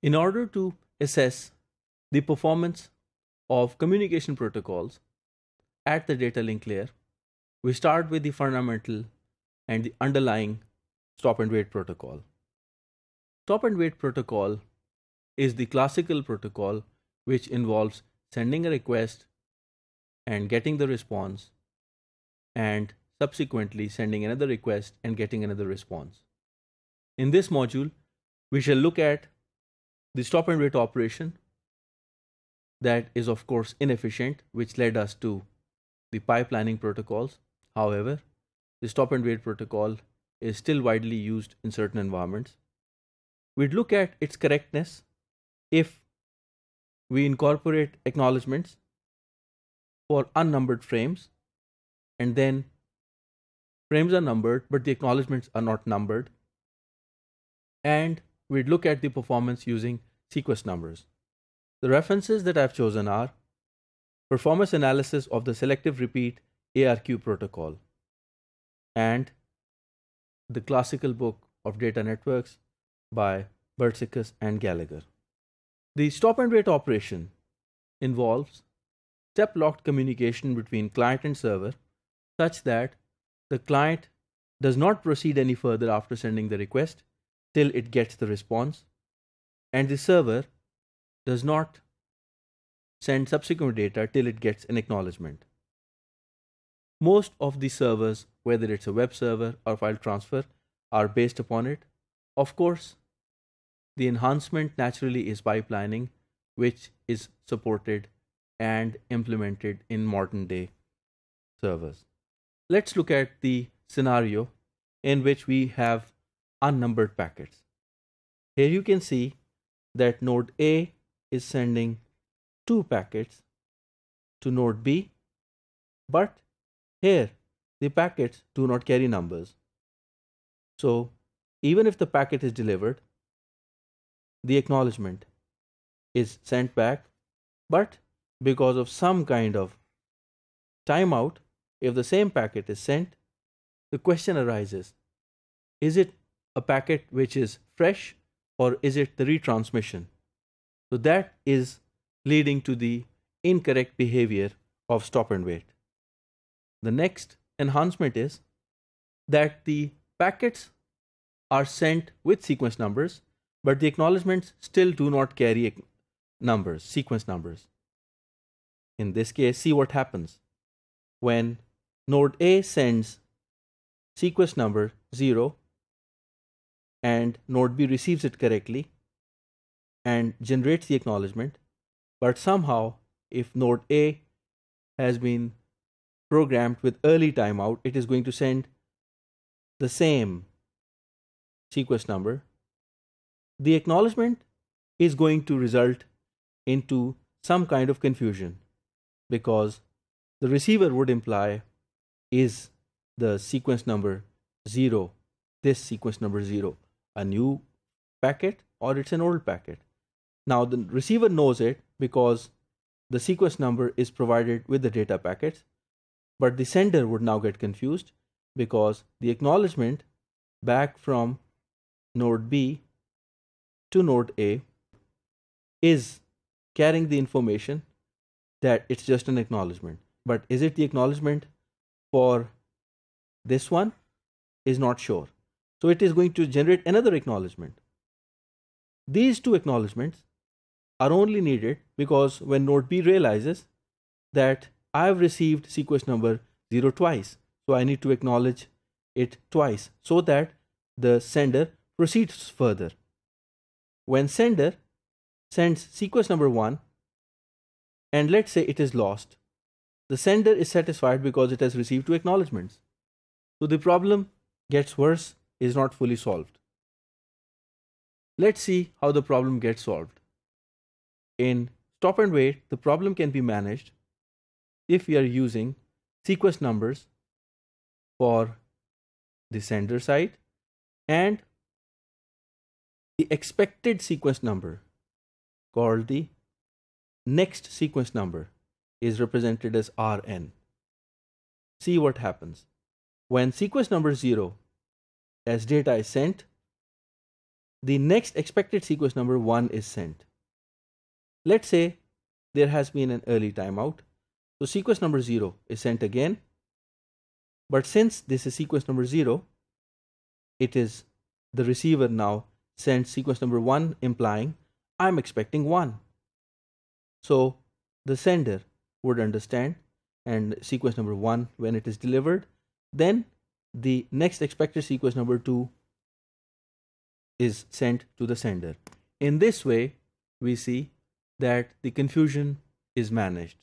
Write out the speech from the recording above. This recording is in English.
In order to assess the performance of communication protocols at the data link layer, we start with the fundamental and the underlying stop and wait protocol. Stop and wait protocol is the classical protocol which involves sending a request and getting the response, and subsequently sending another request and getting another response. In this module, we shall look at the stop and wait operation that is of course inefficient, which led us to the pipelining protocols. However, the stop and wait protocol is still widely used in certain environments. We'd look at its correctness if we incorporate acknowledgements for unnumbered frames, and then frames are numbered but the acknowledgements are not numbered. And we'd look at the performance using sequence numbers. The references that I've chosen are Performance Analysis of the Selective Repeat ARQ Protocol and the Classical Book of Data Networks by Bertsikis and Gallagher. The stop and wait operation involves step-locked communication between client and server such that the client does not proceed any further after sending the request till it gets the response, and the server does not send subsequent data till it gets an acknowledgement. Most of the servers, whether it's a web server or file transfer, are based upon it. Of course, the enhancement naturally is pipelining, which is supported and implemented in modern day servers. Let's look at the scenario in which we have unnumbered packets. Here you can see that node A is sending 2 packets to node B, but here the packets do not carry numbers. So even if the packet is delivered, the acknowledgement is sent back, but because of some kind of timeout, if the same packet is sent, the question arises, is it a packet which is fresh or is it the retransmission? So that is leading to the incorrect behavior of stop and wait. The next enhancement is that the packets are sent with sequence numbers, but the acknowledgements still do not carry numbers, sequence numbers. In this case, see what happens. When node A sends sequence number 0 and node B receives it correctly and generates the acknowledgement, but somehow if node A has been programmed with early timeout, it is going to send the same sequence number. The acknowledgement is going to result into some kind of confusion, because the receiver would imply, is the sequence number 0, this sequence number 0, a new packet or it's an old packet? Now the receiver knows it because the sequence number is provided with the data packets, but the sender would now get confused because the acknowledgement back from node B to node A is carrying the information that it's just an acknowledgement. But is it the acknowledgement for this one? Is not sure. So it is going to generate another acknowledgement. These two acknowledgements are only needed because when node B realizes that I have received sequence number 0 twice, so I need to acknowledge it twice so that the sender proceeds further. When sender sends sequence number 1 and let's say it is lost, the sender is satisfied because it has received 2 acknowledgements. So the problem gets worse, is not fully solved. Let's see how the problem gets solved. In stop and wait, the problem can be managed if we are using sequence numbers for the sender side, and the expected sequence number, called the next sequence number, is represented as Rn. See what happens. When sequence number 0 as data is sent, the next expected sequence number 1 is sent. Let's say there has been an early timeout. So sequence number 0 is sent again. But since this is sequence number 0, it is the receiver now sends sequence number 1, implying I'm expecting 1. So the sender would understand, and sequence number 1, when it is delivered, then the next expected sequence number 2 is sent to the sender. In this way, we see that the confusion is managed.